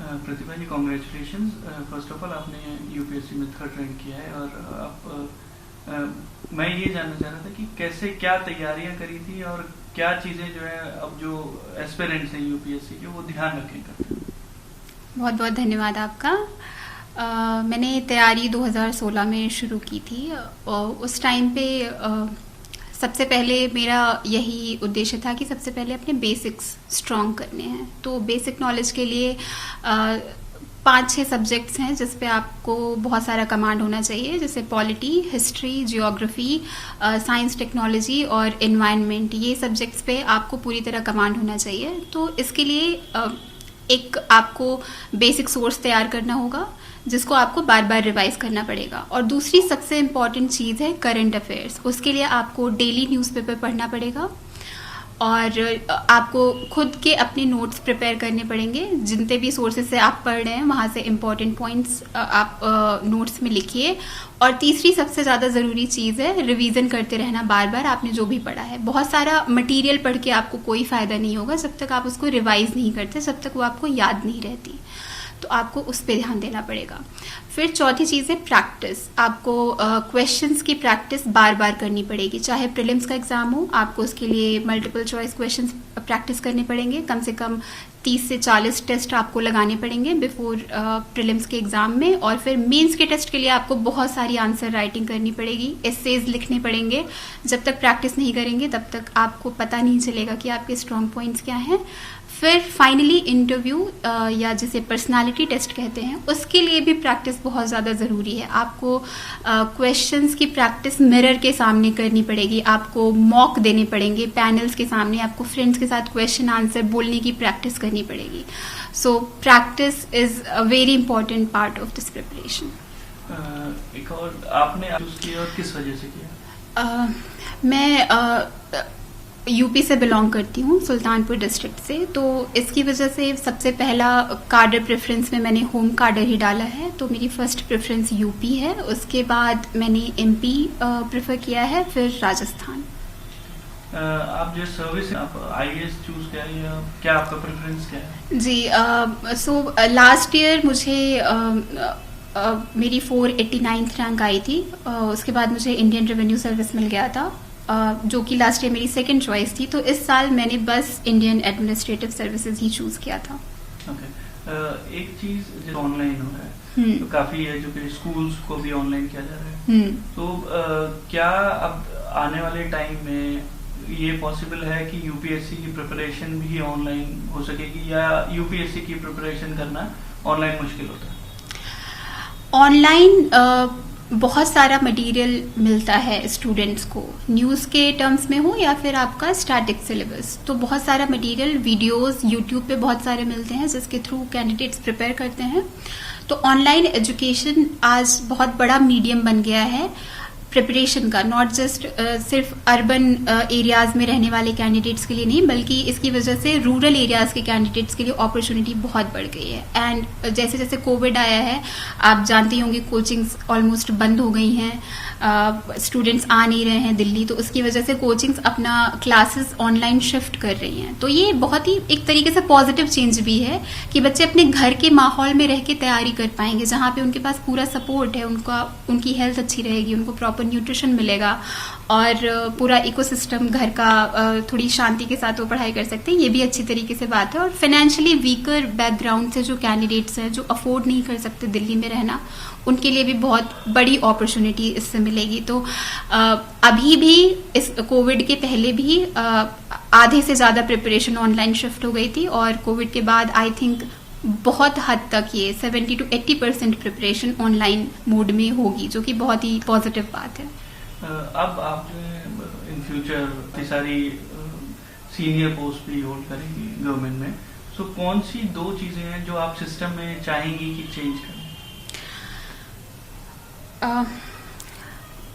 Pratibha ji, congratulation. First of all आपने UPSC में 3rd rank किया है, और मैं ये जानना चाह रहा था कि कैसे क्या तैयारियां करी थी और क्या चीज़ें जो है अब जो एस्पिरेंट्स हैं यूपीएससी के वो ध्यान रखें करते हैं। बहुत बहुत धन्यवाद आपका। मैंने तैयारी 2016 में शुरू की थी, और उस टाइम पे सबसे पहले मेरा यही उद्देश्य था कि सबसे पहले अपने बेसिक्स स्ट्रॉन्ग करने हैं। तो बेसिक नॉलेज के लिए 5-6 सब्जेक्ट्स हैं जिस पे आपको बहुत सारा कमांड होना चाहिए, जैसे polity, history, geography, science, technology और एनवायरनमेंट। ये सब्जेक्ट्स पे आपको पूरी तरह कमांड होना चाहिए। तो इसके लिए एक आपको बेसिक सोर्स तैयार करना होगा जिसको आपको बार बार रिवाइज करना पड़ेगा। और दूसरी सबसे इम्पॉर्टेंट चीज़ है करंट अफेयर्स। उसके लिए आपको डेली न्यूज़पेपर पढ़ना पड़ेगा और आपको खुद के अपने नोट्स प्रिपेयर करने पड़ेंगे। जितने भी सोर्सेज से आप पढ़ रहे हैं वहाँ से इम्पॉर्टेंट पॉइंट्स आप नोट्स में लिखिए। और तीसरी सबसे ज़्यादा ज़रूरी चीज़ है रिवीजन करते रहना बार बार आपने जो भी पढ़ा है। बहुत सारा मटेरियल पढ़ के आपको कोई फ़ायदा नहीं होगा जब तक आप उसको रिवाइज नहीं करते, जब तक वो आपको याद नहीं रहती। तो आपको उस पर ध्यान देना पड़ेगा। फिर चौथी चीज़ है प्रैक्टिस। आपको क्वेश्चंस की प्रैक्टिस बार बार करनी पड़ेगी। चाहे प्रीलिम्स का एग्जाम हो, आपको उसके लिए मल्टीपल चॉइस क्वेश्चंस प्रैक्टिस करने पड़ेंगे। कम से कम 30 से 40 टेस्ट आपको लगाने पड़ेंगे बिफोर प्रीलिम्स के एग्जाम में। और फिर मेंस के टेस्ट के लिए आपको बहुत सारी आंसर राइटिंग करनी पड़ेगी, एसेज लिखने पड़ेंगे। जब तक प्रैक्टिस नहीं करेंगे तब तक आपको पता नहीं चलेगा कि आपके स्ट्रॉन्ग पॉइंट्स क्या हैं। फिर फाइनली इंटरव्यू या जिसे पर्सनालिटी टेस्ट कहते हैं, उसके लिए भी प्रैक्टिस बहुत ज़्यादा ज़रूरी है। आपको क्वेश्चंस की प्रैक्टिस मिरर के सामने करनी पड़ेगी, आपको मॉक देने पड़ेंगे पैनल्स के सामने, आपको फ्रेंड्स के साथ क्वेश्चन आंसर बोलने की प्रैक्टिस करनी पड़ेगी। So practice is a very important part of this preparation. एक और आपने चूज किया और किस वजह से किया? मैं यूपी से बिलोंग करती हूँ, सुल्तानपुर डिस्ट्रिक्ट से। तो इसकी वजह से सबसे पहला कार्डर प्रेफरेंस में मैंने होम कार्डर ही डाला है। तो मेरी फर्स्ट प्रेफरेंस यूपी है, उसके बाद मैंने एमपी प्रेफर किया है, फिर राजस्थान। आप जो सर्विस आप आईएएस चूज किया या क्या आपका प्रेफरेंस क्या है? जी, सो लास्ट ईयर मुझे मेरी 489th रैंक आई थी। उसके बाद मुझे इंडियन रेवेन्यू सर्विस मिल गया था, जो कि लास्ट ईयर मेरी सेकंड चॉइस थी। तो इस साल मैंने बस इंडियन एडमिनिस्ट्रेटिव सर्विसेज ही चूज किया था। एक चीज जो ऑनलाइन हो रहा है, तो काफी एजुकेशन स्कूल्स को भी ऑनलाइन किया जा रहा है। तो क्या अब आने वाले टाइम में ये पॉसिबल है कि यूपीएससी की प्रिपरेशन भी ऑनलाइन हो सकेगी, या यूपीएससी की प्रिपरेशन करना ऑनलाइन मुश्किल होता है? ऑनलाइन बहुत सारा मटेरियल मिलता है स्टूडेंट्स को, न्यूज़ के टर्म्स में हो या फिर आपका स्टैटिक सिलेबस। तो बहुत सारा मटेरियल, वीडियोस यूट्यूब पे बहुत सारे मिलते हैं जिसके थ्रू कैंडिडेट्स प्रिपेयर करते हैं। तो ऑनलाइन एजुकेशन आज बहुत बड़ा मीडियम बन गया है प्रिपरेशन का, नॉट जस्ट सिर्फ अर्बन एरियाज में रहने वाले कैंडिडेट्स के लिए नहीं, बल्कि इसकी वजह से रूरल एरियाज के कैंडिडेट्स के लिए अपॉर्चुनिटी बहुत बढ़ गई है। एंड जैसे जैसे कोविड आया है, आप जानते होंगे कोचिंग्स ऑलमोस्ट बंद हो गई हैं, स्टूडेंट्स आ नहीं रहे हैं दिल्ली, तो उसकी वजह से कोचिंग्स अपना क्लासेस ऑनलाइन शिफ्ट कर रही हैं। तो ये बहुत ही एक तरीके से पॉजिटिव चेंज भी है कि बच्चे अपने घर के माहौल में रह के तैयारी कर पाएंगे, जहाँ पे उनके पास पूरा सपोर्ट है, उनकी हेल्थ अच्छी रहेगी, उनको प्रॉपर न्यूट्रिशन मिलेगा और पूरा इकोसिस्टम घर का थोड़ी शांति के साथ वो पढ़ाई कर सकते हैं। ये भी अच्छी तरीके से बात है। और फाइनेंशियली वीकर बैकग्राउंड से जो कैंडिडेट्स हैं, जो अफोर्ड नहीं कर सकते दिल्ली में रहना, उनके लिए भी बहुत बड़ी अपॉर्चुनिटी इससे मिलेगी। तो अभी भी इस कोविड के पहले भी आधे से ज़्यादा प्रिपरेशन ऑनलाइन शिफ्ट हो गई थी, और कोविड के बाद आई थिंक बहुत हद तक ये 70 to 80% प्रिपरेशन ऑनलाइन मोड में होगी, जो कि बहुत ही पॉजिटिव बात है। अब आप जो है इन फ्यूचर सारी सीनियर पोस्ट भी होल्ड करेंगी गवर्नमेंट में, सो कौन सी 2 चीजें हैं जो आप सिस्टम में चाहेंगी कि चेंज करें?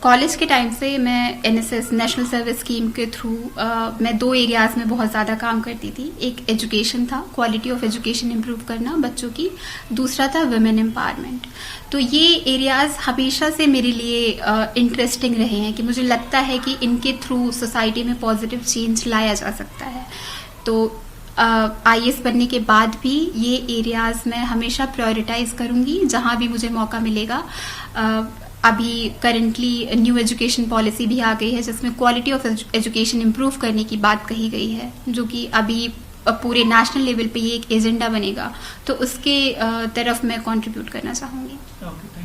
कॉलेज के टाइम से मैं एनएसएस नेशनल सर्विस स्कीम के थ्रू मैं 2 एरियाज में बहुत ज़्यादा काम करती थी। एक एजुकेशन था, क्वालिटी ऑफ एजुकेशन इम्प्रूव करना बच्चों की, दूसरा था वुमेन एम्पावरमेंट। तो ये एरियाज हमेशा से मेरे लिए इंटरेस्टिंग रहे हैं कि मुझे लगता है कि इनके थ्रू सोसाइटी में पॉजिटिव चेंज लाया जा सकता है। तो IAS बनने के बाद भी ये एरियाज मैं हमेशा प्रायोरिटाइज करूंगी जहां भी मुझे मौका मिलेगा। अभी करंटली न्यू एजुकेशन पॉलिसी भी आ गई है जिसमें क्वालिटी ऑफ एजुकेशन इम्प्रूव करने की बात कही गई है, जो कि अभी पूरे नेशनल लेवल पे ये एक एजेंडा बनेगा, तो उसके तरफ मैं कंट्रीब्यूट करना चाहूंगी। Okay, thank you.